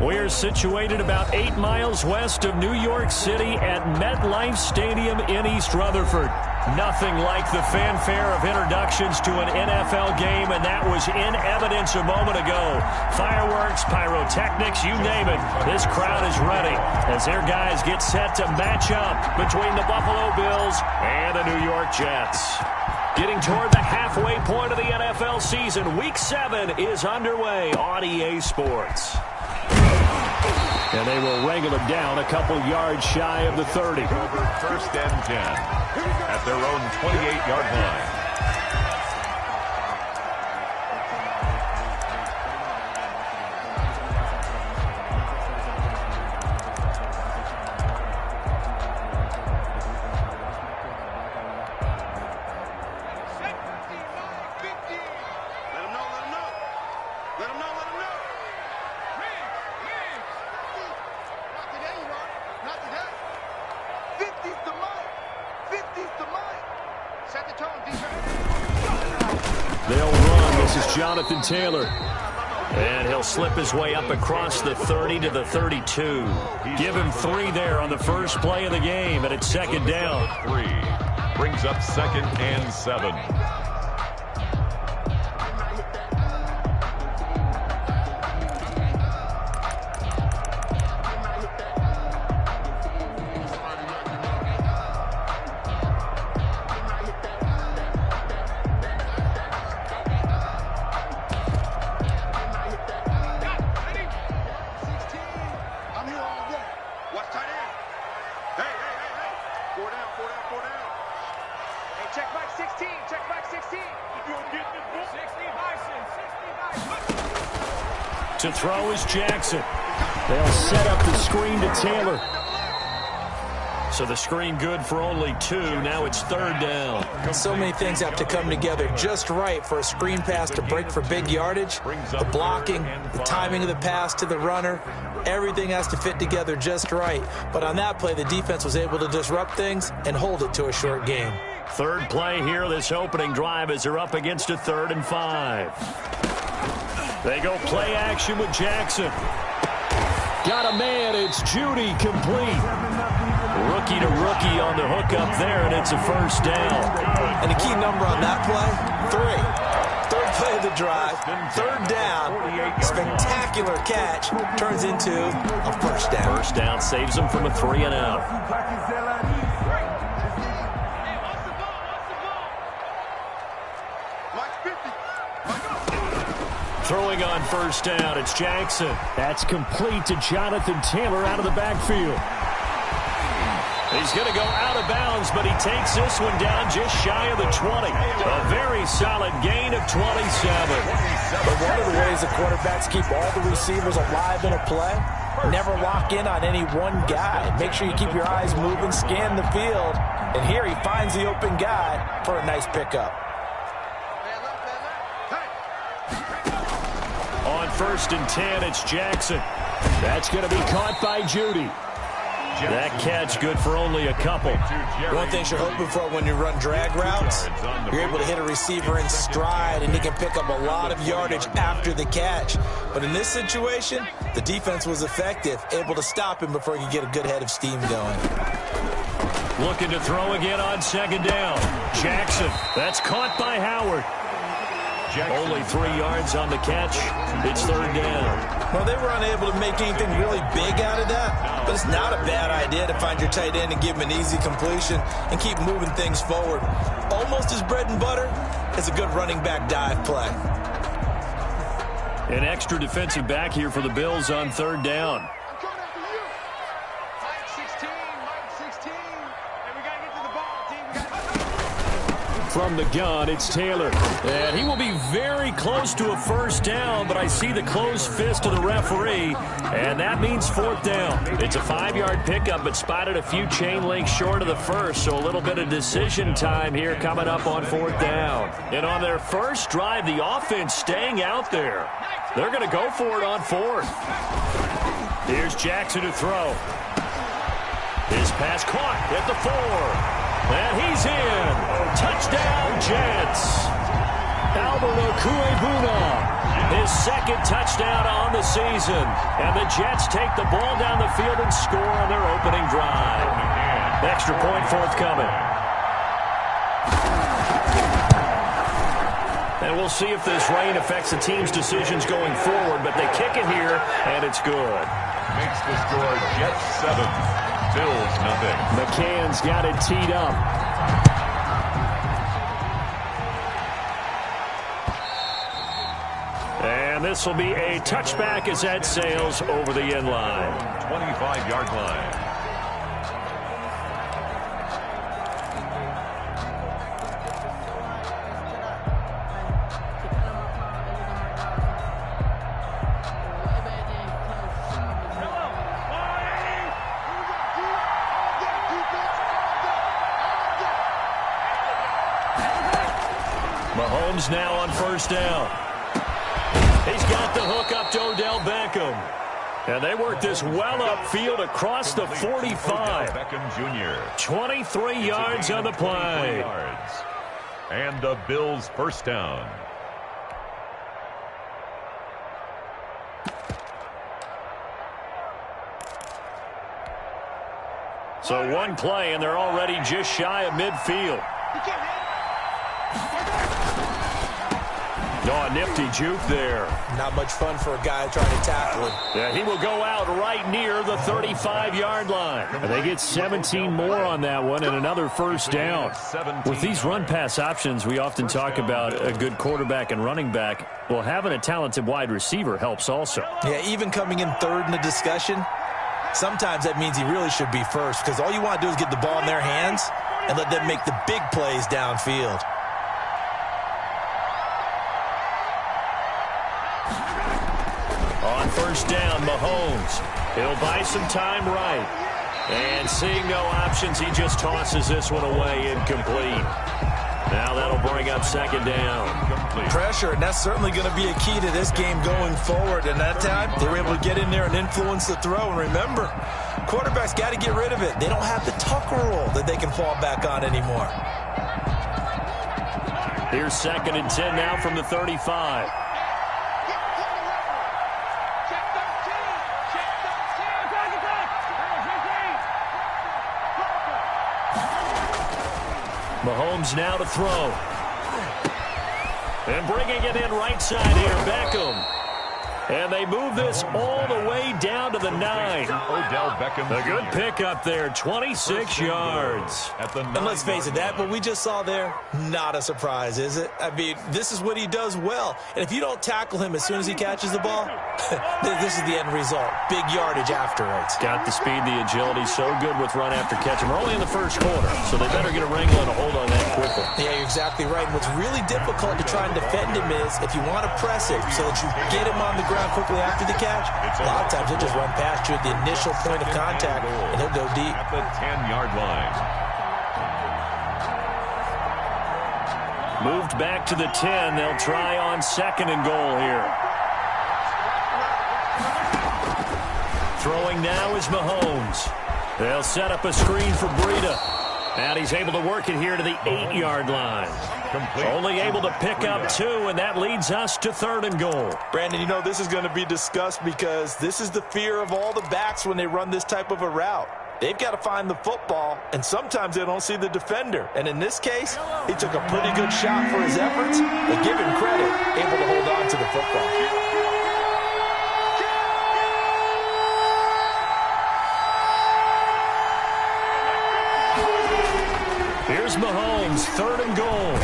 We're situated about 8 miles west of New York City at MetLife Stadium in East Rutherford. Nothing like the fanfare of introductions to an NFL game, and that was in evidence a moment ago. Fireworks, pyrotechnics, you name it. This crowd is ready as their guys get set to match up between the Buffalo Bills and the New York Jets. Getting toward the halfway point of the NFL season, Week 7 is underway on EA Sports. And they will wrangle it down a couple yards shy of the 30. First and 10 at their own 28-yard line. They'll run. This is Jonathan Taylor. And he'll slip his way up across the 30 to the 32. Give him 3 there on the first play of the game, and it's second down. 3 brings up second and 7. To throw is Jackson. They'll set up the screen to Taylor. So the screen good for only 2. Now it's third down. So many things have to come together just right for a screen pass to break for big yardage. The blocking, the timing of the pass to the runner, everything has to fit together just right. But on that play, the defense was able to disrupt things and hold it to a short game. Third play here, this opening drive, as they're up against a 3rd and 5. They go play action with Jackson. Got a man, it's Judy, complete. Rookie to rookie on the hook up there, and it's a first down. And the key number on that play, 3. Third play of the drive, third down, spectacular catch, turns into a first down. First down saves them from a 3 and out. Throwing on first down, it's Jackson. That's complete to Jonathan Taylor out of the backfield. He's going to go out of bounds, but he takes this one down just shy of the 20. A very solid gain of 27. But one of the ways the quarterbacks keep all the receivers alive in a play, never lock in on any one guy. Make sure you keep your eyes moving, scan the field. And here he finds the open guy for a nice pickup. On 1st and 10, it's Jackson. That's going to be caught by Judy. That catch good for only a couple. One thing you're hoping for when you run drag routes, you're able to hit a receiver in stride, and he can pick up a lot of yardage after the catch. But in this situation, the defense was effective, able to stop him before he could get a good head of steam going. Looking to throw again on second down. Jackson, that's caught by Howard. Only 3 yards on the catch. It's third down. Well, they were unable to make anything really big out of that, but it's not a bad idea to find your tight end and give him an easy completion and keep moving things forward. Almost as bread and butter as a good running back dive play. An extra defensive back here for the Bills on third down. From the gun, it's Taylor. And he will be very close to a first down, but I see the closed fist of the referee, and that means fourth down. It's a 5-yard pickup, but spotted a few chain links short of the first, so a little bit of decision time here coming up on fourth down. And on their first drive, the offense staying out there. They're going to go for it on fourth. Here's Jackson to throw. His pass caught at the 4. And he's in. Touchdown, Jets. Albert Okwuegbunam, his second second touchdown on the season. And the Jets take the ball down the field and score on their opening drive. Extra point forthcoming. And we'll see if this rain affects the team's decisions going forward, but they kick it here, and it's good. Makes the score Jets 7, Bills nothing. McCann's got it teed up. And this will be a touchback as that sails over the end line. 25-yard line. Mahomes now on first down. He's got the hook up to Odell Beckham. And they work this well upfield across the 45. Beckham Jr. 23 yards on the play. And the Bills first down. So one play, and they're already just shy of midfield. Oh, a nifty juke there. Not much fun for a guy trying to tackle him. Yeah, he will go out right near the 35-yard line. And they get 17 more on that one and another first down. With these run-pass options, we often talk about a good quarterback and running back. Well, having a talented wide receiver helps also. Yeah, even coming in third in the discussion, sometimes that means he really should be first, because all you want to do is get the ball in their hands and let them make the big plays downfield. On first down, Mahomes. He'll buy some time right. And seeing no options, he just tosses this one away incomplete. Now that'll bring up second down. Pressure, and that's certainly going to be a key to this game going forward. And that time, they were able to get in there and influence the throw. And remember, quarterbacks got to get rid of it. They don't have the Tucker rule that they can fall back on anymore. Here's second and 10 now from the 35. Mahomes now to throw. And bringing it in right side here, Beckham. And they move this all the way down to the 9. Odell Beckham. A good pickup there, 26 yards. And let's face it, that what we just saw there, not a surprise, is it? I mean, this is what he does well. And if you don't tackle him as soon as he catches the ball, this is the end result. Big yardage afterwards. Got the speed, the agility, so good with run after catch. And we're only in the first quarter, so they better get a wrangle and a hold on that quickly. Yeah, you're exactly right. And what's really difficult to try and defend him is if you want to press it so that you get him on the ground quickly after the catch, a lot of times he'll just run past you at the initial point of contact, and he'll go deep. At the 10-yard line. Moved back to the 10. They'll try on second and goal here. Throwing now is Mahomes. They'll set up a screen for Breida. And he's able to work it here to the 8-yard line. Complete. Only able to pick up 2, and that leads us to third and goal. Brandon, you know this is going to be discussed because this is the fear of all the backs when they run this type of a route. They've got to find the football, and sometimes they don't see the defender. And in this case, he took a pretty good shot for his efforts, but give him credit, able to hold on to the football. Here's Mahomes, third and goal.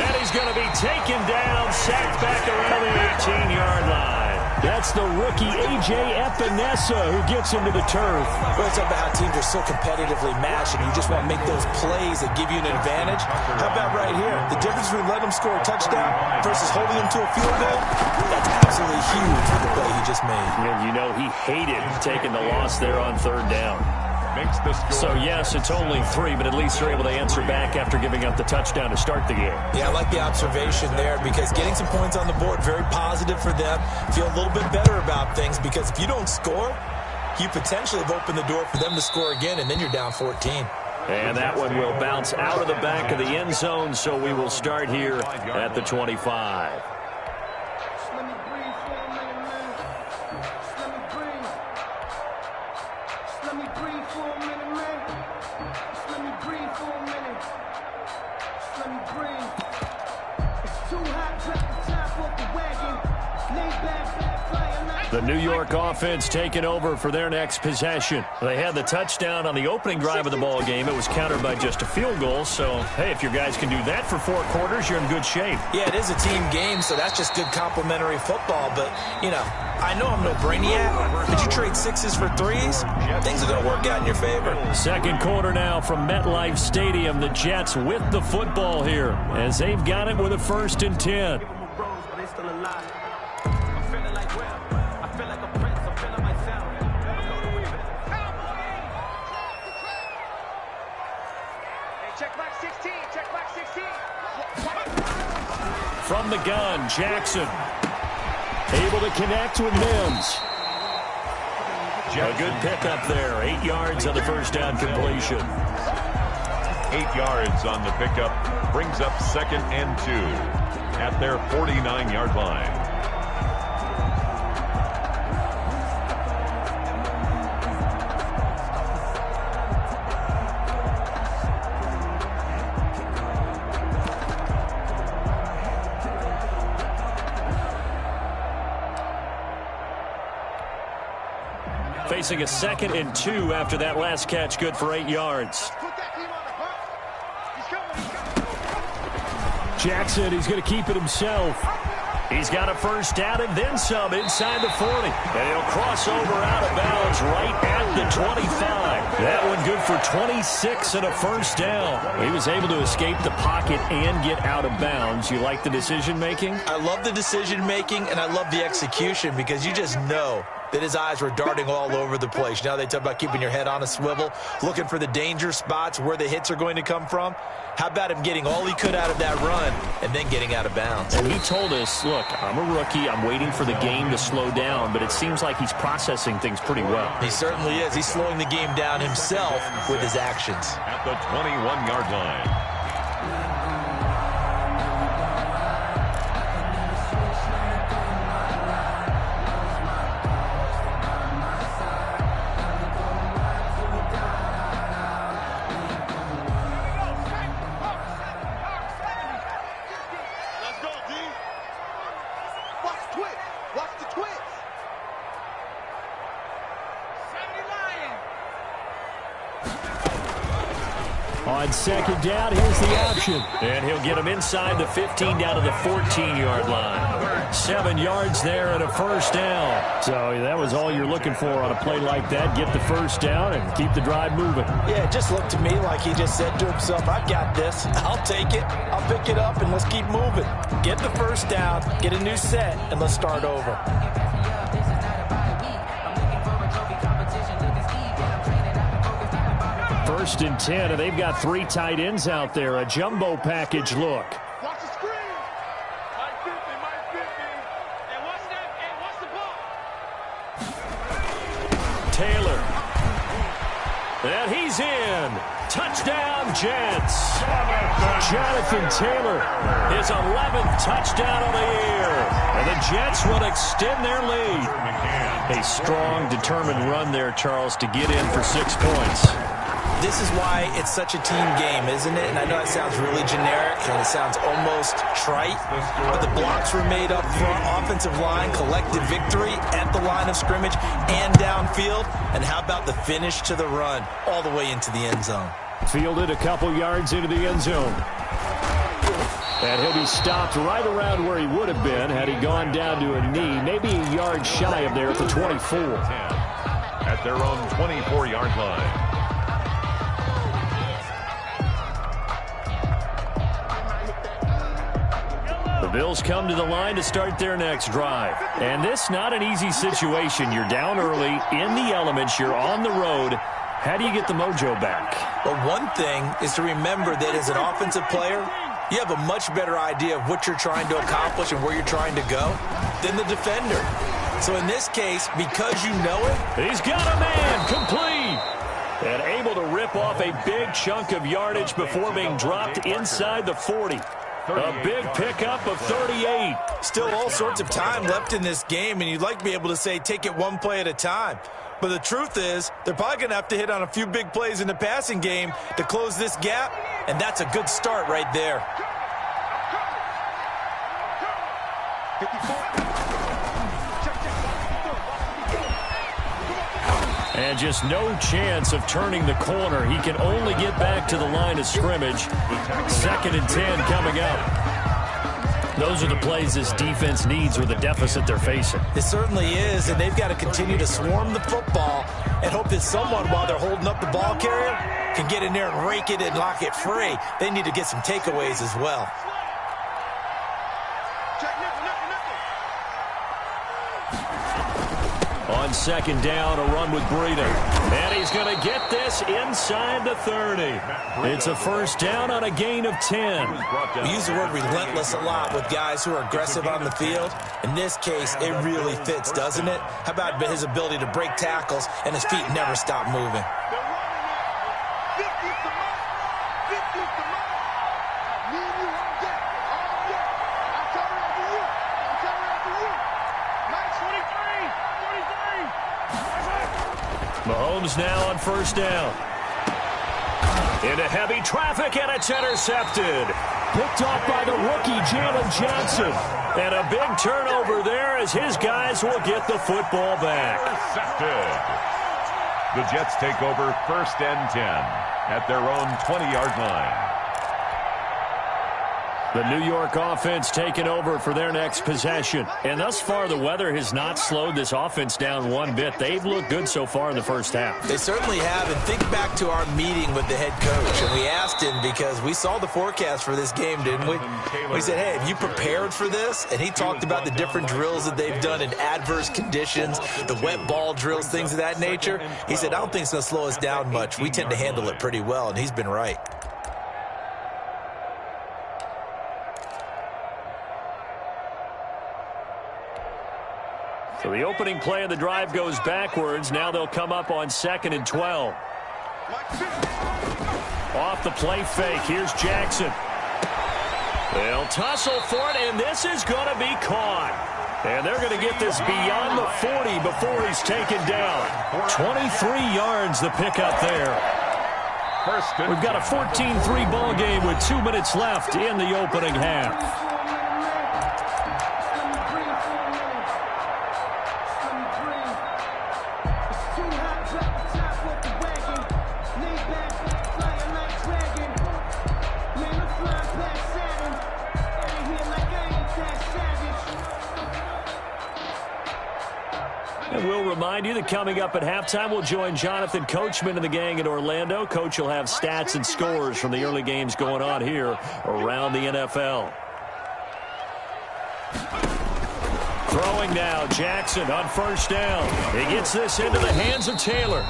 And he's going to be taken down, sacked back around the 18-yard line. That's the rookie A.J. Epinesa who gets into the turf. Well, it's about how teams are so competitively matched, and you just want to make those plays that give you an advantage. How about right here? The difference between letting them score a touchdown versus holding them to a field goal, that's absolutely huge for the play he just made. And you know he hated taking the loss there on third down. Makes the score. So, yes, it's only 3, but at least they're able to answer back after giving up the touchdown to start the game. Yeah, I like the observation there because getting some points on the board, very positive for them. Feel a little bit better about things because if you don't score, you potentially have opened the door for them to score again, and then you're down 14. And that one will bounce out of the back of the end zone, so we will start here at the 25. The New York offense taking over for their next possession. They had the touchdown on the opening drive of the ball game. It was countered by just a field goal. So, hey, if your guys can do that for 4 quarters, you're in good shape. Yeah, it is a team game, so that's just good complimentary football. But, you know, I know I'm no brainiac, but you trade 6s for 3s, things are going to work out in your favor. Second quarter now from MetLife Stadium. The Jets with the football here as they've got it with a 1st and 10. From the gun, Jackson able to connect with Mims. A good pickup there. 8 yards on the first down completion. 8 yards on the pickup brings up 2nd and 2 at their 49-yard line. Facing a 2nd and 2 after that last catch, good for 8 yards. Jackson, he's going to keep it himself. He's got a first down and then some inside the 40. And he'll cross over out of bounds right at the 25. That one good for 26 and a first down. He was able to escape the pocket and get out of bounds. You like the decision making? I love the decision making and I love the execution because you just know that his eyes were darting all over the place. Now they talk about keeping your head on a swivel, looking for the danger spots where the hits are going to come from. How about him getting all he could out of that run and then getting out of bounds? And he told us, look, I'm a rookie. I'm waiting for the game to slow down, but it seems like he's processing things pretty well. He certainly is. He's slowing the game down himself with his actions. At the 21-yard line. On second down, here's the option. And he'll get him inside the 15 down to the 14-yard line. 7 yards there and a first down. So that was all you're looking for on a play like that. Get the first down and keep the drive moving. Yeah, it just looked to me like he just said to himself, I've got this. I'll take it. I'll pick it up, and let's keep moving. Get the first down, get a new set, and let's start over. First and 10, and they've got 3 tight ends out there. A jumbo package look. Watch the screen. Mike 50, Mike 50. And watch that, and watch the ball. Taylor. And he's in. Touchdown, Jets. Jonathan Taylor, his 11th touchdown of the year. And the Jets will extend their lead. A strong, determined run there, Charles, to get in for 6 points. This is why it's such a team game, isn't it? And I know it sounds really generic and it sounds almost trite, but the blocks were made up front, offensive line, collective victory at the line of scrimmage and downfield. And how about the finish to the run all the way into the end zone? Fielded a couple yards into the end zone. And he'll be stopped right around where he would have been had he gone down to a knee, maybe a yard shy of there at the 24. At their own 24-yard line. The Bills come to the line to start their next drive. And this not an easy situation. You're down early, in the elements, you're on the road. How do you get the mojo back? Well, one thing is to remember that as an offensive player, you have a much better idea of what you're trying to accomplish and where you're trying to go than the defender. So in this case, because you know it, he's got a man complete. And able to rip off a big chunk of yardage before being dropped inside the 40. A big pickup of 38. Still all sorts of time left in this game, and you'd like to be able to say take it one play at a time. But the truth is, they're probably going to have to hit on a few big plays in the passing game to close this gap, and that's a good start right there. And just no chance of turning the corner. He can only get back to the line of scrimmage. 2nd and 10 coming up. Those are the plays this defense needs with the deficit they're facing. It certainly is, and they've got to continue to swarm the football and hope that someone, while they're holding up the ball carrier, can get in there and rake it and lock it free. They need to get some takeaways as well. On 2nd down, a run with Breida. And he's going to get this inside the 30. It's a 1st down on a gain of 10. We use the word relentless a lot with guys who are aggressive on the field. In this case, it really fits, doesn't it? How about his ability to break tackles and his feet never stop moving? Mahomes now on 1st down. Into heavy traffic, and it's intercepted. Picked off by the rookie, Jalen Johnson. And a big turnover there as his guys will get the football back. Intercepted. The Jets take over 1st and 10 at their own 20-yard line. The New York offense taking over for their next possession. And thus far, the weather has not slowed this offense down one bit. They've looked good so far in the 1st half. They certainly have. And think back to our meeting with the head coach. And we asked him, because we saw the forecast for this game, didn't we? We said, hey, have you prepared for this? And he talked about the different drills that they've done in adverse conditions, the wet ball drills, things of that nature. He said, I don't think it's going to slow us down much. We tend to handle it pretty well, and he's been right. So the opening play of the drive goes backwards. Now they'll come up on 2nd and 12. Off the play fake. Here's Jackson. They'll tussle for it, and this is going to be caught. And they're going to get this beyond the 40 before he's taken down. 23 yards the pickup there. We've got a 14-3 ball game with 2 minutes left in the opening half. And we'll remind you that coming up at halftime, we'll join Jonathan Coachman and the gang in Orlando. Coach will have stats and scores from the early games going on here around the NFL. Throwing now, Jackson on 1st down. He gets this into the hands of Taylor.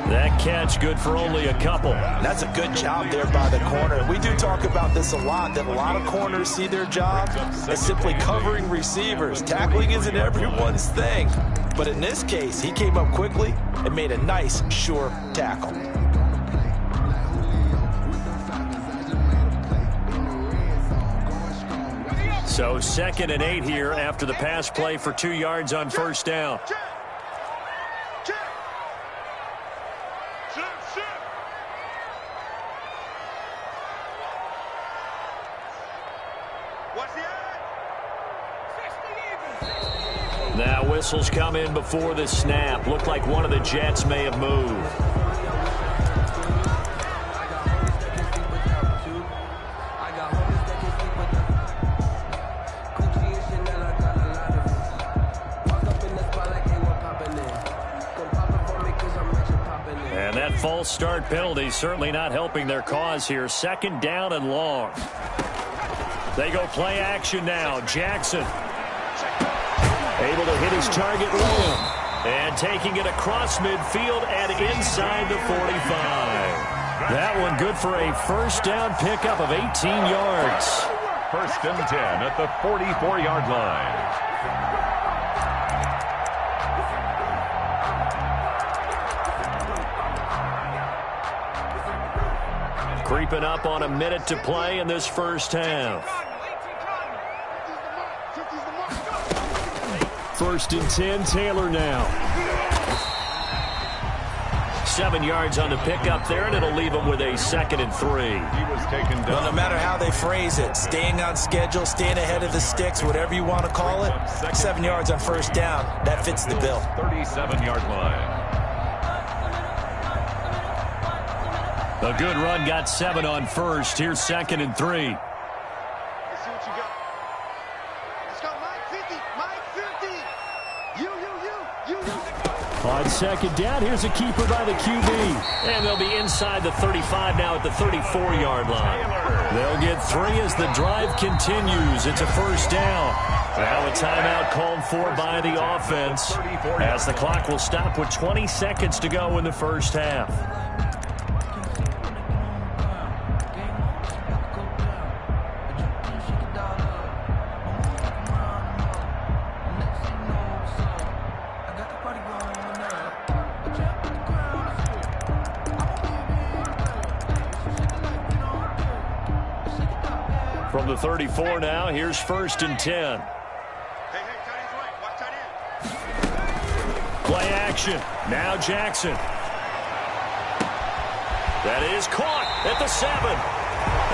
That catch good for only a couple. That's a good job there by the corner. We do talk about this a lot, that a lot of corners see their job as simply covering receivers. Tackling isn't everyone's thing. But in this case, he came up quickly and made a nice, sure tackle. So 2nd and 8 here after the pass play for 2 yards on 1st down. Now whistles come in before the snap. Looked like one of the Jets may have moved. And that false start penalty certainly not helping their cause here. 2nd down and long. They go play action now. Jackson able to hit his target Lamb. And taking it across midfield and inside the 45. That one good for a 1st down pickup of 18 yards. 1st and 10 at the 44-yard line. Creeping up on a minute to play in this 1st half. 1st and 10, Taylor now. 7 yards on the pickup there, and it'll leave him with a 2nd and 3. He was taken down. Well, no matter how they phrase it, staying on schedule, staying ahead of the sticks, whatever you want to call it, 7 yards on 1st down, that fits the bill. 37-yard line. A good run, got 7 on first. Here's 2nd and 3. Let's see what you got. Let's go, Mike 50. Mike 50. You. On 2nd down, here's a keeper by the QB. And they'll be inside the 35 now at the 34-yard line. They'll get 3 as the drive continues. It's a 1st down. Now a timeout called for by the offense as the clock will stop with 20 seconds to go in the first half. From the 34 now, here's 1st and 10. Hey, tight end's right. Watch tight end. Play action. Now Jackson. That is caught at the 7.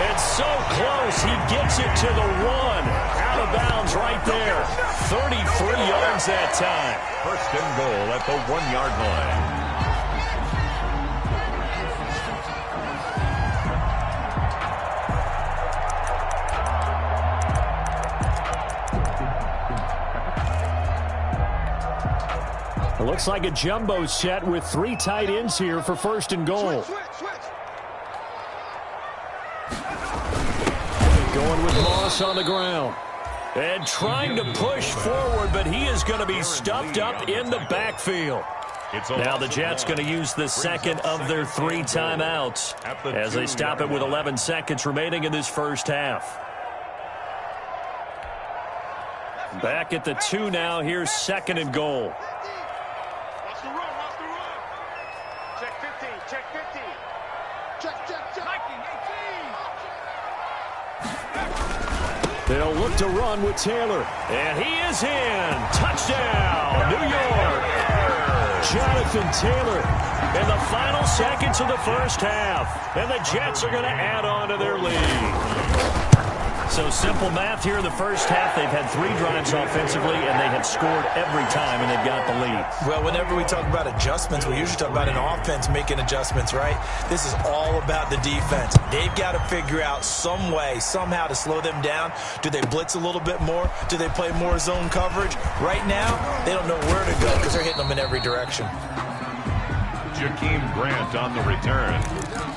And so close, he gets it to the 1. Out of bounds right there. 33 yards that time. 1st and goal at the 1-yard line. It looks like a jumbo set with 3 tight ends here for 1st and goal. Switch. Going with Moss on the ground. And trying to push forward, but he is going to be stuffed up in the backfield. Now the Jets going to use the 2nd of their 3 timeouts as they stop it with 11 seconds remaining in this first half. Back at the 2 now. Here's 2nd and goal. Watch the run. Check 15. Check. They'll look to run with Taylor. And he is in. Touchdown, New York. Jonathan Taylor in the final seconds of the first half. And the Jets are going to add on to their lead. So simple math here in the first half. They've had 3 drives offensively, and they have scored every time, and they've got the lead. Well, whenever we talk about adjustments, we usually talk about an offense making adjustments, right? This is all about the defense. They've got to figure out some way, somehow to slow them down. Do they blitz a little bit more? Do they play more zone coverage? Right now, they don't know where to go because they're hitting them in every direction. Jakeem Grant on the return.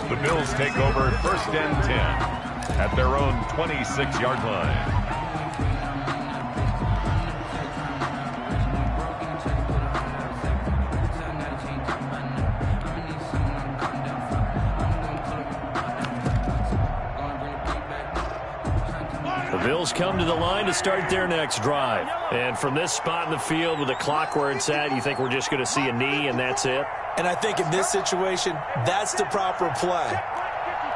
The Bills take over 1st and 10. At their own 26-yard line. The Bills come to the line to start their next drive. And from this spot in the field with the clock where it's at, you think we're just going to see a knee and that's it? And I think in this situation, that's the proper play.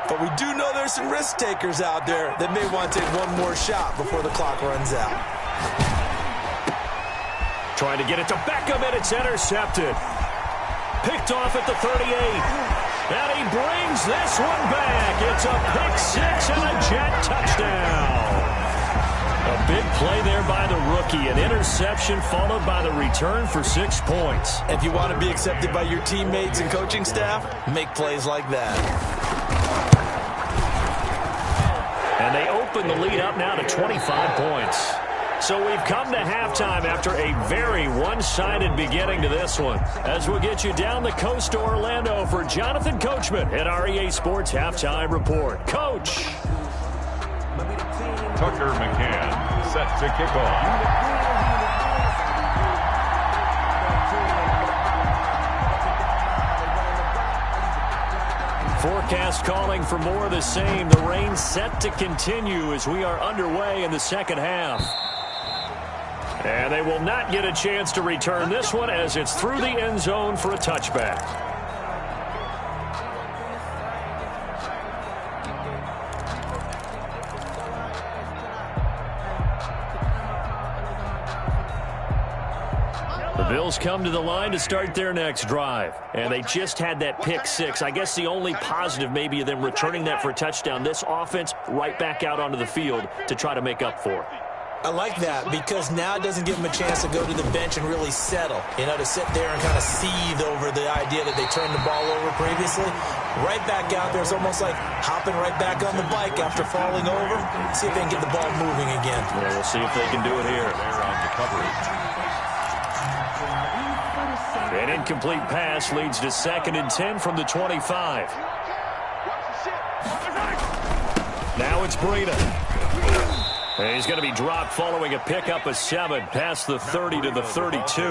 But we do know there's some risk takers out there that may want to take one more shot before the clock runs out. Trying to get it to Beckham, and it's intercepted. Picked off at the 38. And he brings this one back. It's a pick 6 and a Jet touchdown. A big play there by the rookie. An interception followed by the return for 6 points. If you want to be accepted by your teammates and coaching staff, make plays like that. And they open the lead up now to 25 points. So we've come to halftime after a very one-sided beginning to this one. As we'll get you down the coast to Orlando for Jonathan Coachman at our EA Sports Halftime Report. Coach. Tucker McCann set to kick off. Forecast calling for more of the same. The rain set to continue as we are underway in the second half. And they will not get a chance to return this one as it's through the end zone for a touchback. The Bills come to the line to start their next drive. And they just had that pick 6. I guess the only positive maybe of them returning that for a touchdown. This offense right back out onto the field to try to make up for it. I like that because now it doesn't give him a chance to go to the bench and really settle, to sit there and kind of seethe over the idea that they turned the ball over previously. Right back out there. It's almost like hopping right back on the bike after falling over. See if they can get the ball moving again. Yeah, we'll see if they can do it here. They're on the coverage. An incomplete pass leads to 2nd and 10 from the 25. Now it's Breida. And he's going to be dropped following a pickup of 7 past the 30 to the 32.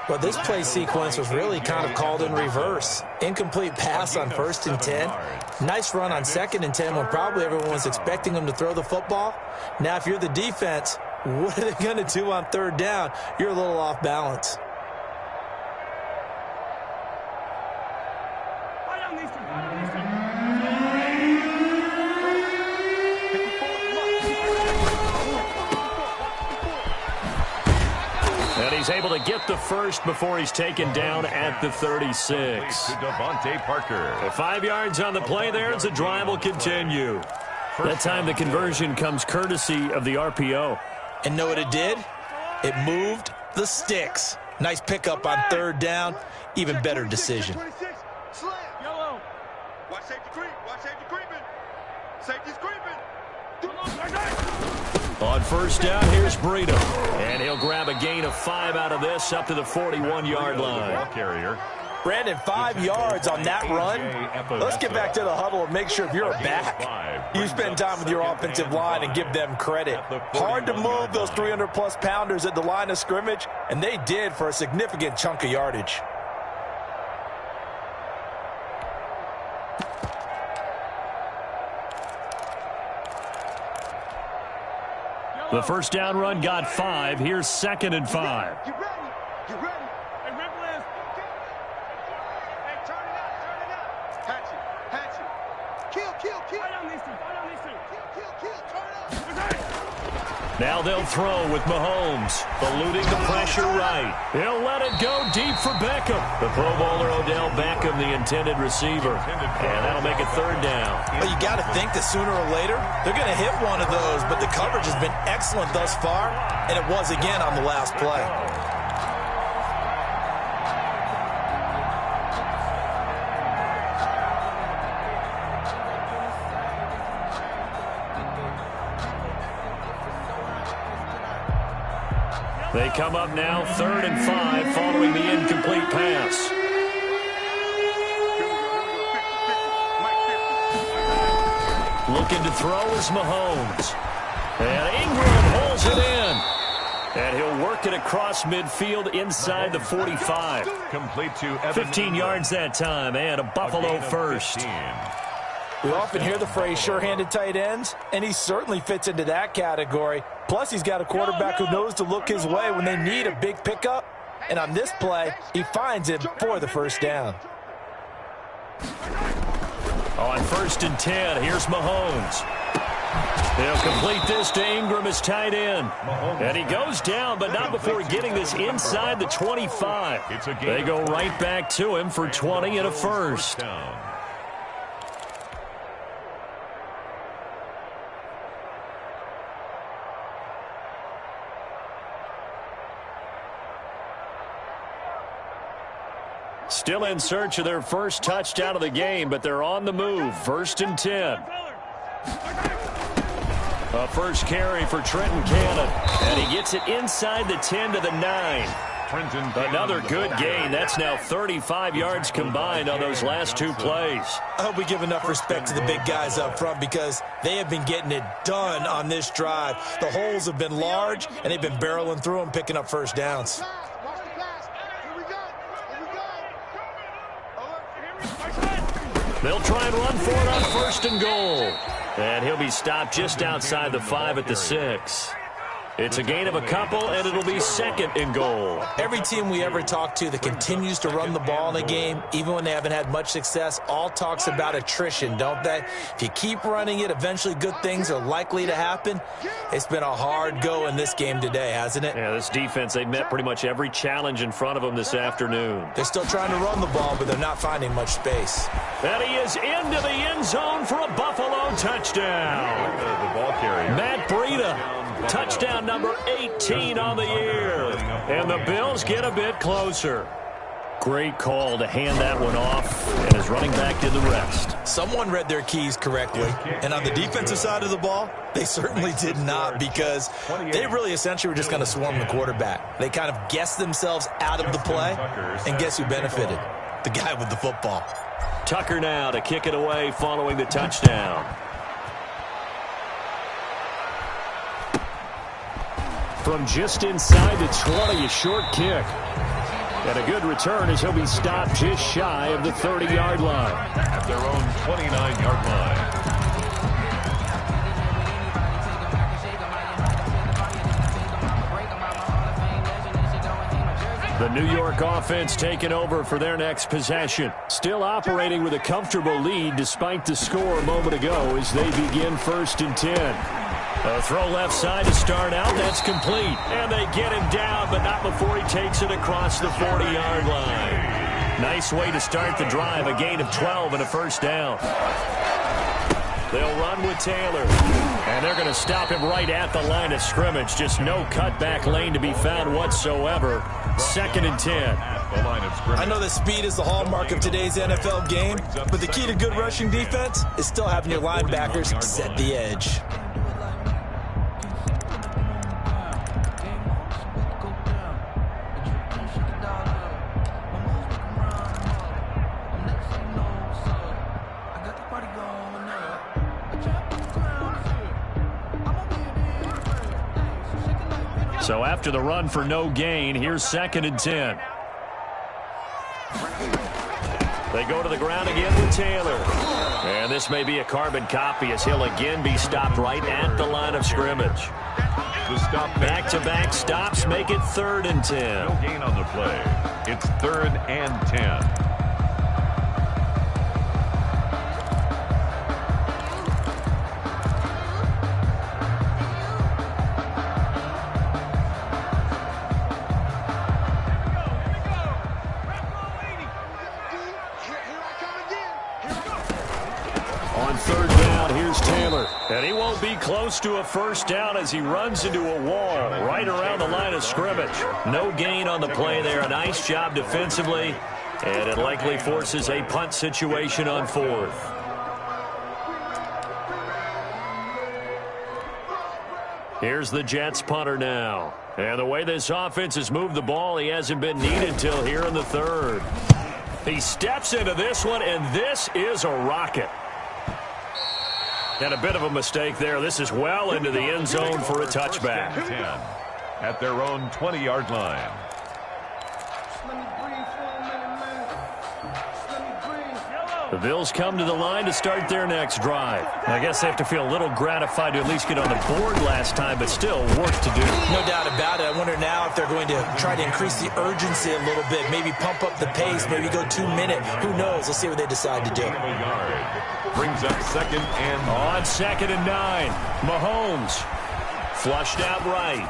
Well, this play sequence was really kind of called in reverse. Incomplete pass on 1st and 10. Nice run on 2nd and 10 when probably everyone was expecting him to throw the football. Now, if you're the defense, what are they going to do on 3rd down? You're a little off balance. And he's able to get the first before he's taken down at the 36. To Devontae Parker. 5 yards on the play there as the drive will continue. That time the conversion comes courtesy of the RPO. And know what it did? It moved the sticks. Nice pickup on 3rd down. Even better decision. Watch safety creep. Watch safety creeping. Safety's creeping. On 1st down, here's Breida. And he'll grab a gain of 5 out of this up to the 41-yard line. Ball carrier. Brandon, 5 yards on that run. Let's get back to the huddle and make sure if you're back, you spend time with your offensive line and give them credit. Hard to move those 300-plus pounders at the line of scrimmage, and they did for a significant chunk of yardage. The 1st down run got 5. Here's 2nd and 5. You ready? You ready? Hey, Ripple is. Hey, turn it out. Hatch it. Hatch it. Kill. Fight on these two. Kill. Turn up. Now they'll throw with Mahomes. Eluding the pressure right. He'll let it go deep for Beckham. The Pro Bowler Odell Beckham, the intended receiver. And that'll make it 3rd down. Well, you got to think that sooner or later, they're going to hit one of those, but the coverage has been excellent thus far, and it was again on the last play. They come up now 3rd and 5 following the incomplete pass. Looking to throw is Mahomes. And Ingram holds it in. And he'll work it across midfield inside the 45. Complete to Evan 15 yards that time and a Buffalo first. We often hear the phrase sure-handed tight ends, and he certainly fits into that category. Plus, he's got a quarterback who knows to look his way when they need a big pickup. And on this play, he finds him for the 1st down. On 1st and 10, here's Mahomes. He'll complete this to Ingram as tight end. And he goes down, but not before getting this inside the 25. They go right back to him for 20 and a first. Still in search of their first touchdown of the game, but they're on the move. 1st and 10. A first carry for Trenton Cannon. And he gets it inside the 10 to the 9. Another good gain. That's now 35 yards combined on those last 2 plays. I hope we give enough respect to the big guys up front because they have been getting it done on this drive. The holes have been large, and they've been barreling through them, picking up first downs. They'll try and run for it on 1st and goal. And he'll be stopped just outside the 5 at the 6. It's a gain of a couple, and it'll be 2nd and goal. Every team we ever talk to that continues to run the ball in a game, even when they haven't had much success, all talks about attrition, don't they? If you keep running it, eventually good things are likely to happen. It's been a hard go in this game today, hasn't it? Yeah, this defense, they met pretty much every challenge in front of them this afternoon. They're still trying to run the ball, but they're not finding much space. And he is into the end zone for a Buffalo touchdown. The ball carrier. Matt Breida. Touchdown number 18 on the year. And the Bills get a bit closer. Great call to hand that one off, and his running back did the rest. Someone read their keys correctly, and on the defensive side of the ball, they certainly did not, because they really essentially were just going to swarm the quarterback. They kind of guessed themselves out of the play, and guess who benefited? The guy with the football. Tucker now to kick it away following the touchdown. From just inside the 20, a short kick. And a good return as he'll be stopped just shy of the 30-yard line. At their own 29-yard line. The New York offense taking over for their next possession. Still operating with a comfortable lead despite the score a moment ago as they begin 1st and 10. A throw left side to start out. That's complete. And they get him down, but not before he takes it across the 40-yard line. Nice way to start the drive. A gain of 12 and a first down. They'll run with Taylor. And they're going to stop him right at the line of scrimmage. Just no cutback lane to be found whatsoever. 2nd and 10. I know that speed is the hallmark of today's NFL game, but the key to good rushing defense is still having your linebackers set the edge. So after the run for no gain, here's 2nd and 10. They go to the ground again with Taylor. And this may be a carbon copy as he'll again be stopped right at the line of scrimmage. Back-to-back stops make it 3rd and 10. No gain on the play. It's 3rd and 10. And he won't be close to a first down as he runs into a wall right around the line of scrimmage. No gain on the play there. A nice job defensively. And it likely forces a punt situation on 4th. Here's the Jets punter now. And the way this offense has moved the ball, he hasn't been needed till here in the 3rd. He steps into this one, and this is a rocket. And a bit of a mistake there. This is well into the end zone for a touchback. 10 at their own 20-yard line. The Bills come to the line to start their next drive. I guess they have to feel a little gratified to at least get on the board last time, but still work to do. No doubt about it. I wonder now if they're going to try to increase the urgency a little bit, maybe pump up the pace, maybe go 2 minute. Who knows? Let's see what they decide to do. Brings up 2nd and... On 2nd and 9. Mahomes flushed out right.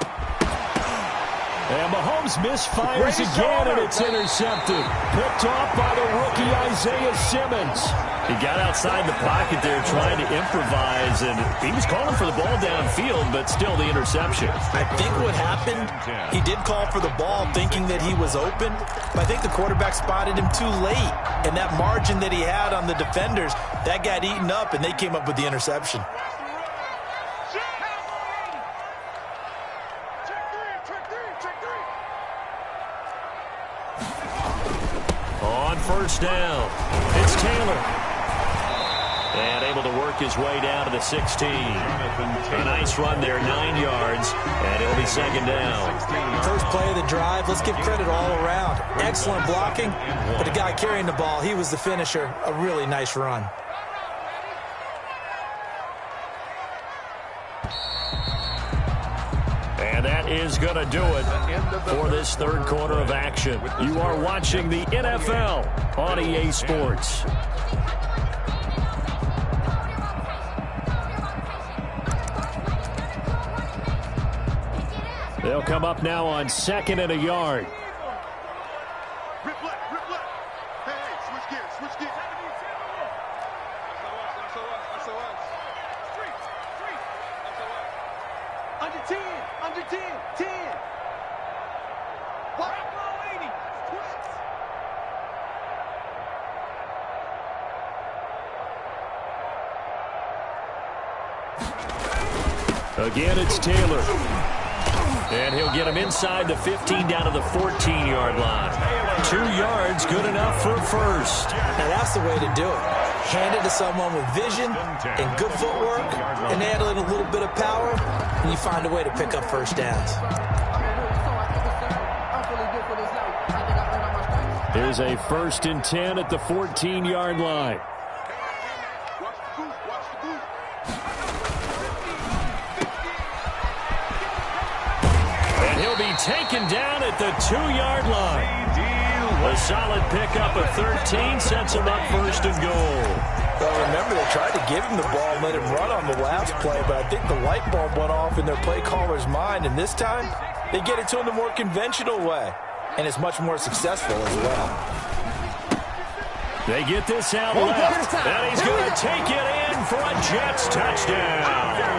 And Mahomes misfires again, and it's intercepted. Picked off by the rookie Isaiah Simmons. He got outside the pocket there trying to improvise, and he was calling for the ball downfield, but still the interception. I think what happened, he did call for the ball thinking that he was open, but I think the quarterback spotted him too late. And that margin that he had on the defenders, that got eaten up, and they came up with the interception. On 1st down, it's Taylor. And able to work his way down to the 16. A nice run there, 9 yards, and it'll be 2nd down. First play of the drive, let's give credit all around. Excellent blocking, but the guy carrying the ball, he was the finisher. A really nice run. And that is going to do it for this 3rd quarter of action. You are watching the NFL on EA Sports. They'll come up now on 2nd and a yard. Rip left, rip left. Hey, switch gears, switch gears. That's us. Street. 10, under 10, 10. What? 80, twins. Again, it's Taylor. And he'll get him inside the 15 down to the 14-yard line. 2 yards, good enough for a first. Now that's the way to do it. Hand it to someone with vision and good footwork and add in a little bit of power, and you find a way to pick up first downs. Here's a 1st and 10 at the 14-yard line. And he'll be taken down at the 2-yard line. A solid pickup of 13 sets him up 1st and goal. Well, remember, they tried to give him the ball and let him run on the last play, but I think the light bulb went off in their play caller's mind, and this time they get it to him the more conventional way, and it's much more successful as well. They get this out left, and he's going to take it in for a Jets touchdown.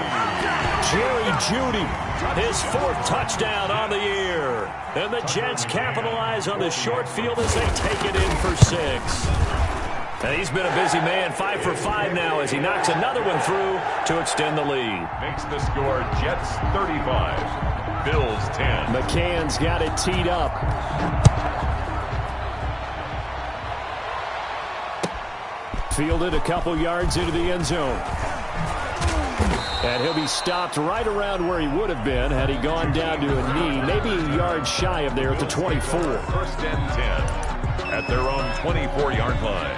Jerry Jeudy, his 4th touchdown on the year. And the Jets capitalize on the short field as they take it in for 6. And he's been a busy man, 5 for 5 now as he knocks another one through to extend the lead. Makes the score Jets 35, Bills 10. McCann's got it teed up. Fielded a couple yards into the end zone. And he'll be stopped right around where he would have been had he gone down to a knee, maybe a yard shy of there at the 24. 1st and 10 at their own 24-yard line.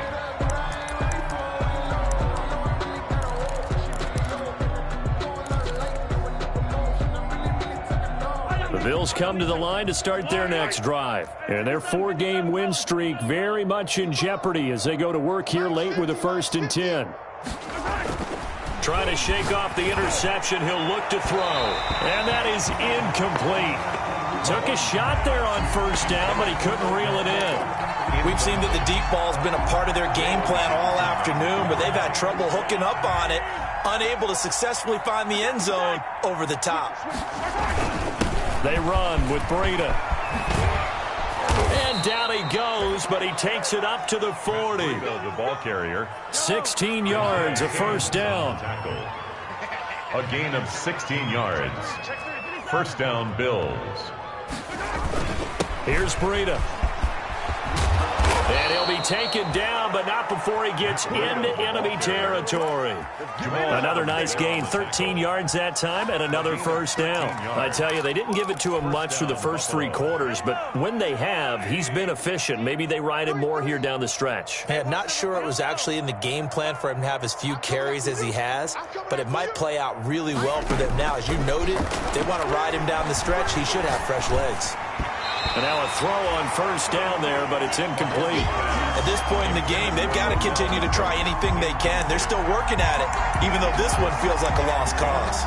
The Bills come to the line to start their next drive. And their 4-game win streak very much in jeopardy as they go to work here late with a 1st and 10. Trying to shake off the interception, he'll look to throw. And that is incomplete. Took a shot there on 1st down, but he couldn't reel it in. We've seen that the deep ball's been a part of their game plan all afternoon, but they've had trouble hooking up on it, unable to successfully find the end zone over the top. They run with Breida. And down he goes, but he takes it up to the 40. The ball carrier. 16 yards, a 1st down. A gain of 16 yards. 1st down, Bills. Here's Breida. And he'll be taken down, but not before he gets into enemy territory. Another nice gain, 13 yards that time, and another 1st down. I tell you, they didn't give it to him much through the first 3 quarters, but when they have, he's been efficient. Maybe they ride him more here down the stretch. Man, not sure it was actually in the game plan for him to have as few carries as he has, but it might play out really well for them now. As you noted, if they want to ride him down the stretch, he should have fresh legs. And now a throw on 1st down there, but it's incomplete. At this point in the game, they've got to continue to try anything they can. They're still working at it, even though this one feels like a lost cause.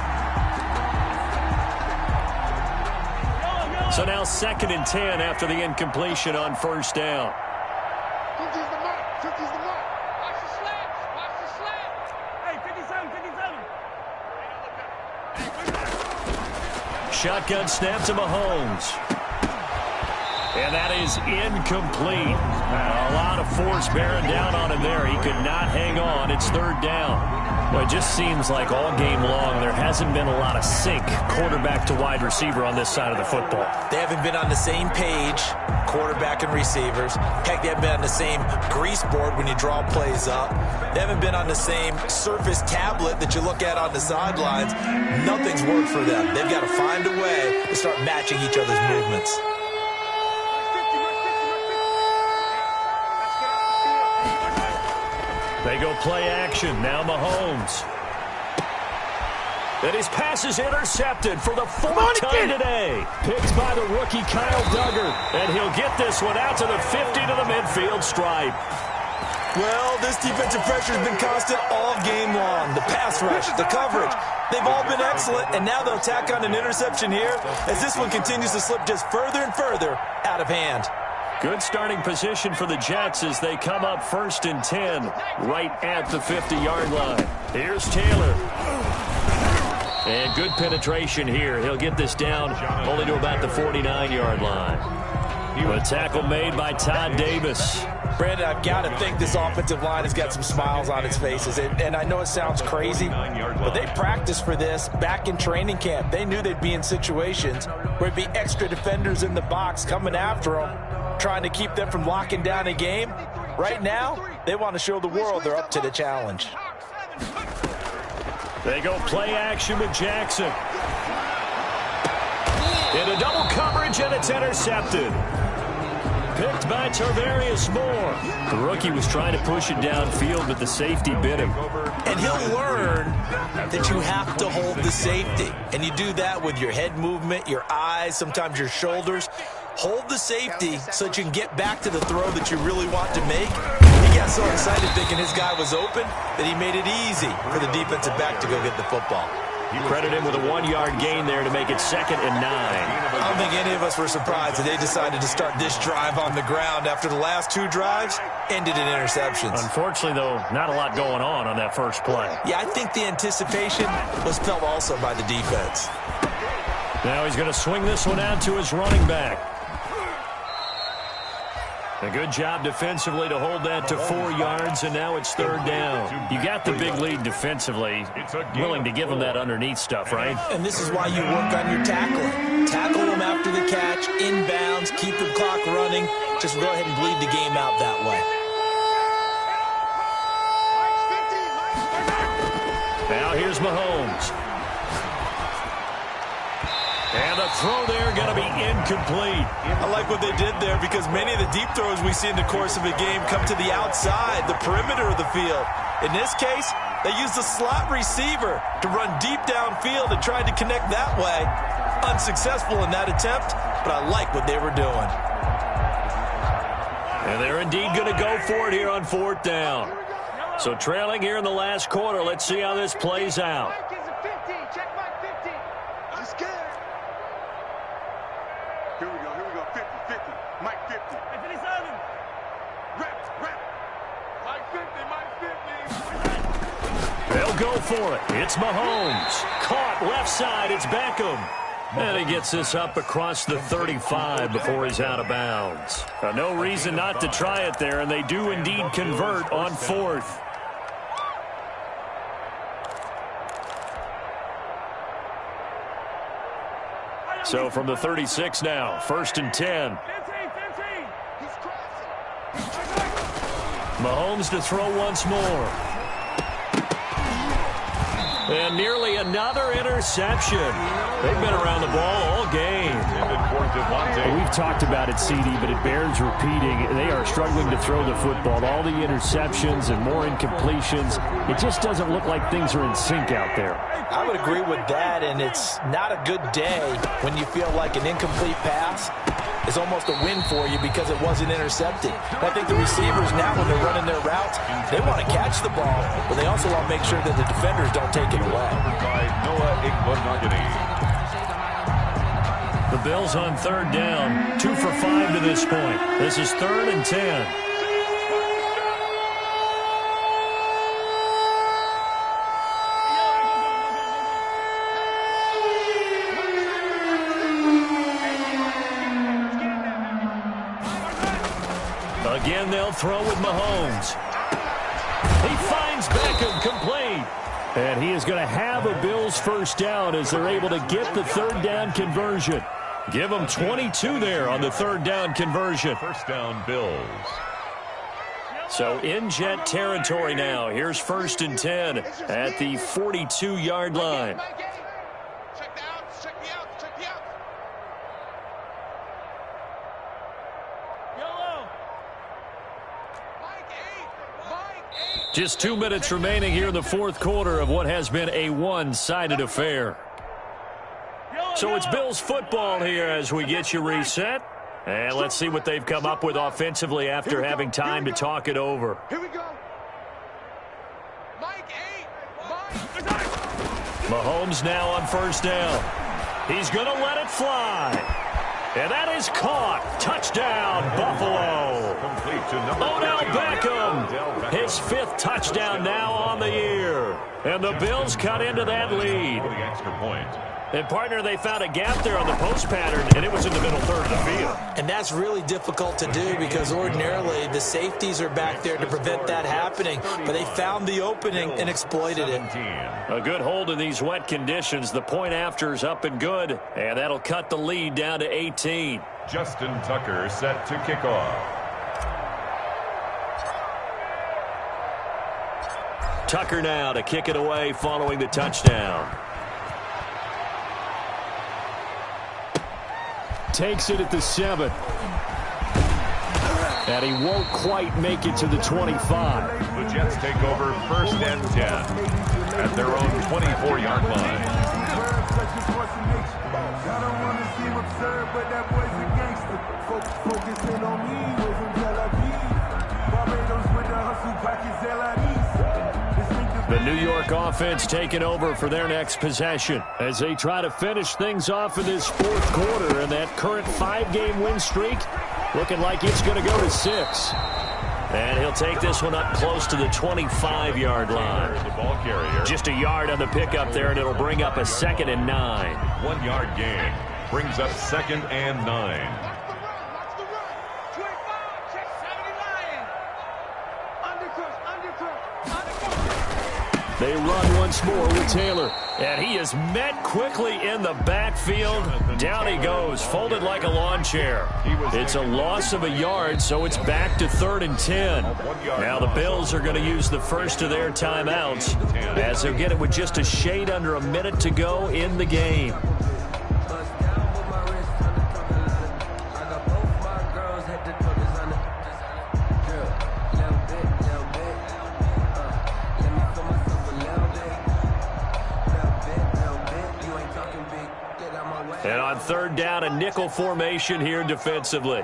So now 2nd and 10 after the incompletion on 1st down. Shotgun snap to Mahomes. And that is incomplete. A lot of force bearing down on him there. He could not hang on. It's 3rd down. Well, it just seems like all game long there hasn't been a lot of sync quarterback to wide receiver on this side of the football. They haven't been on the same page, quarterback and receivers. Heck, they haven't been on the same grease board when you draw plays up. They haven't been on the same surface tablet that you look at on the sidelines. Nothing's worked for them. They've got to find a way to start matching each other's movements. They go play action. Now Mahomes. And his pass is intercepted for the 4th time today. Picked by the rookie Kyle Duggar. And he'll get this one out to the 50 to the midfield stripe. Well, this defensive pressure has been constant all game long. The pass rush, the coverage, they've all been excellent. And now they'll tack on an interception here as this one continues to slip just further and further out of hand. Good starting position for the Jets as they come up 1st and 10 right at the 50-yard line. Here's Taylor. And good penetration here. He'll get this down only to about the 49-yard line. A tackle made by Todd Davis. Brandon, I've got to think this offensive line has got some smiles on its faces. And I know it sounds crazy, but they practiced for this back in training camp. They knew they'd be in situations where it'd be extra defenders in the box coming after them, trying to keep them from locking down a game. Right now, they want to show the world they're up to the challenge. They go play action with Jackson. Into double coverage, and it's intercepted. Picked by Tarvarius Moore. The rookie was trying to push it downfield, but the safety bit him. And he'll learn that you have to hold the safety. And you do that with your head movement, your eyes, sometimes your shoulders. Hold the safety so that you can get back to the throw that you really want to make. He got so excited thinking his guy was open that he made it easy for the defensive back to go get the football. You credit him with a 1-yard gain there to make it 2nd and 9. I don't think any of us were surprised that they decided to start this drive on the ground after the last 2 drives ended in interceptions. Unfortunately, though, not a lot going on that first play. Yeah, I think the anticipation was felt also by the defense. Now he's going to swing this one out to his running back. A good job defensively to hold that to 4 yards, and now it's 3rd down. You got the big lead defensively, willing to give them that underneath stuff, right? And this is why you work on your tackling. Tackle them after the catch, inbounds, keep the clock running. Just go ahead and bleed the game out that way. Now here's Mahomes. And the throw there going to be incomplete. I like what they did there because many of the deep throws we see in the course of a game come to the outside, the perimeter of the field. In this case, they used the slot receiver to run deep downfield and tried to connect that way. Unsuccessful in that attempt, but I like what they were doing. And they're indeed going to go for it here on 4th down. So trailing here in the last quarter, let's see how this plays out. Here we go, 50, 50, Mike 50. Hey, 57. Rep. Mike 50. They'll go for it. It's Mahomes. Caught left side, it's Beckham. And he gets this up across the 35 before he's out of bounds. No reason not to try it there, and they do indeed convert on 4th. So from the 36 now, 1st and 10. Mahomes to throw once more. And nearly another interception. They've been around the ball all game. We've talked about it, CD, but it bears repeating. They are struggling to throw the football. All the interceptions and more incompletions. It just doesn't look like things are in sync out there. I would agree with that, and it's not a good day when you feel like an incomplete pass is almost a win for you because it wasn't intercepted. And I think the receivers now, when they're running their routes, they want to catch the ball, but they also want to make sure that the defenders don't take it away. By Noah Igbinoghene. The Bills on 3rd down, 2 for 5 to this point. This is 3rd and 10. Again, they'll throw with Mahomes. He finds Beckham complete. And he is going to have a Bills 1st down as they're able to get the 3rd down conversion. Give them 22 there on the 3rd down conversion. 1st down, Bills. So in Jet territory now. Here's 1st and 10 at the 42-yard line. Just 2 minutes remaining here in the 4th quarter of what has been a one-sided affair. So it's Bills football here as we get you reset. And let's see what they've come up with offensively after having time to talk it over. Here we go. Mike 8. Mahomes now on 1st down. He's going to let it fly. And that is caught. Touchdown, Buffalo. Complete to number Odell Beckham. His 5th touchdown now on the year. And the Bills cut into that lead. For the extra point. And, partner, they found a gap there on the post pattern, and it was in the middle third of the field. And that's really difficult to do because ordinarily the safeties are back there to prevent that happening. But they found the opening and exploited it. A good hold in these wet conditions. The point after is up and good, and that'll cut the lead down to 18. Justin Tucker set to kick off. Tucker now to kick it away following the touchdown. Takes it at the 7. And he won't quite make it to the 25. The Jets take over 1st and 10 at their own 24-yard line. The New York offense taking over for their next possession as they try to finish things off in this 4th quarter, and that current 5-game win streak looking like it's going to go to 6. And he'll take this one up close to the 25-yard line. The ball carrier. Just a yard on the pickup there, and it'll bring up a 2nd and 9. 1-yard gain brings up 2nd and 9. They run once more with Taylor. And he is met quickly in the backfield. Down he goes, folded like a lawn chair. It's a loss of a yard, so it's back to 3rd and 10. Now the Bills are going to use the first of their timeouts as they'll get it with just a shade under a minute to go in the game. And on 3rd down, a nickel formation here defensively.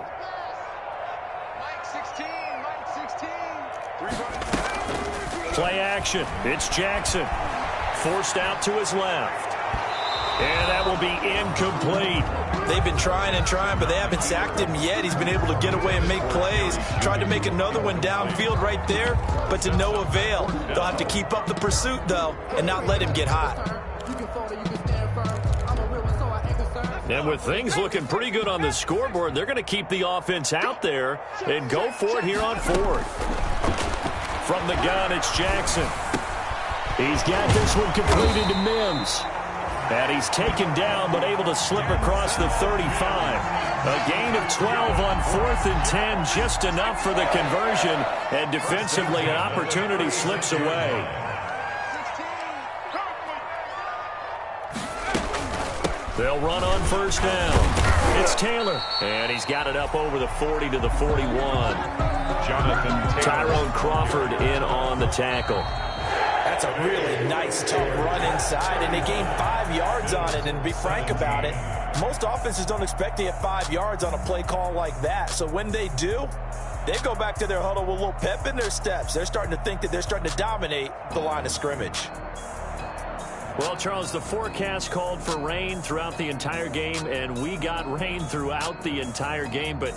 Play action. It's Jackson. Forced out to his left. And that will be incomplete. They've been trying and trying, but they haven't sacked him yet. He's been able to get away and make plays. Tried to make another one downfield right there, but to no avail. They'll have to keep up the pursuit, though, and not let him get hot. And with things looking pretty good on the scoreboard, they're going to keep the offense out there and go for it here on 4th. From the gun, it's Jackson. He's got this one completed to Mims. And he's taken down but able to slip across the 35. A gain of 12 on 4th and 10, just enough for the conversion. And defensively, an opportunity slips away. They'll run on 1st down. It's Taylor. And he's got it up over the 40 to the 41. Jonathan Taylor. Tyrone Crawford in on the tackle. That's a really nice, tough run inside, and they gained 5 yards on it. And to be frank about it, most offenses don't expect to get 5 yards on a play call like that. So when they do, they go back to their huddle with a little pep in their steps. They're starting to think that they're starting to dominate the line of scrimmage. Well, Charles, the forecast called for rain throughout the entire game, and we got rain throughout the entire game. But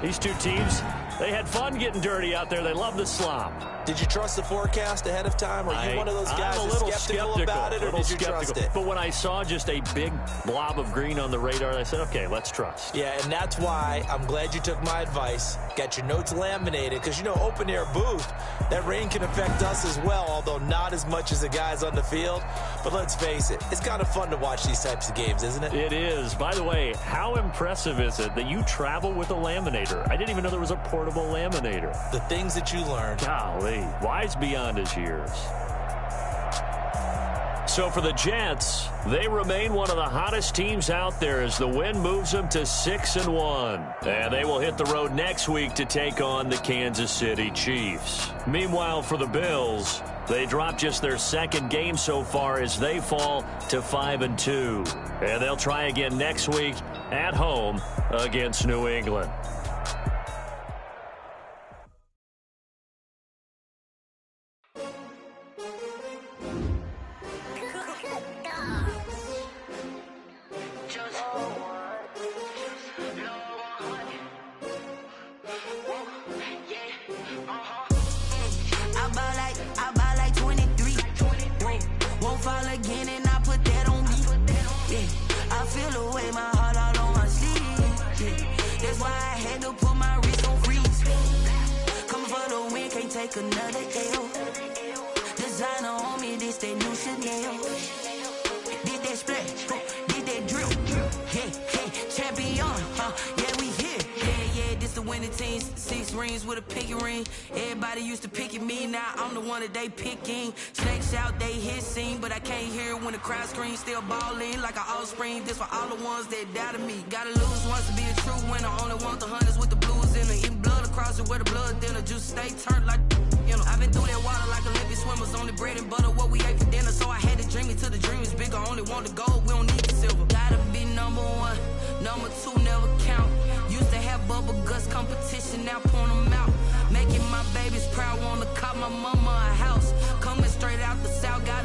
these two teams, they had fun getting dirty out there. They love the slop. Did you trust the forecast ahead of time? Are you one of those guys that's skeptical about it, or did you trust it? But when I saw just a big blob of green on the radar, I said, okay, let's trust. Yeah, and that's why I'm glad you took my advice. Got your notes laminated, because, you know, open-air booth, that rain can affect us as well, although not as much as the guys on the field. But let's face it, it's kind of fun to watch these types of games, isn't it? It is. By the way, how impressive is it that you travel with a laminator? I didn't even know there was a portable laminator. The things that you learn. Golly, wise beyond his years. So for the Jets, they remain one of the hottest teams out there as the win moves them to 6-1. And they will hit the road next week to take on the Kansas City Chiefs. Meanwhile, for the Bills, they dropped just their 2nd game so far as they fall to 5-2. And they'll try again next week at home against New England. take another L. Designer on me, this that new Chanel. Did that split, did that drill. Yeah, champion, yeah, we here. Yeah, this the winning team. 6 rings with a pinky ring. Everybody used to pick at me, now I'm the one that they picking. Snakes out, they hit scene, but I can't hear it when the crowd screams. Still ballin' like an offspring. This for all the ones that doubted me. Gotta lose once to be a true winner. Only want the hunters with the blues in it. Eating blood across it where the blood dinner. Juice stay turned like, you know. I've been through that water like Olympic swimmers. Only bread and butter, what we ate for dinner. So I had to dream it till the dream is bigger. Only want the gold, we don't need the silver. Gotta be number 1, number 2 never count. Used to have bubble guts competition, now point them out. Making my babies proud, wanna cop my mama a house. Coming straight out the south, got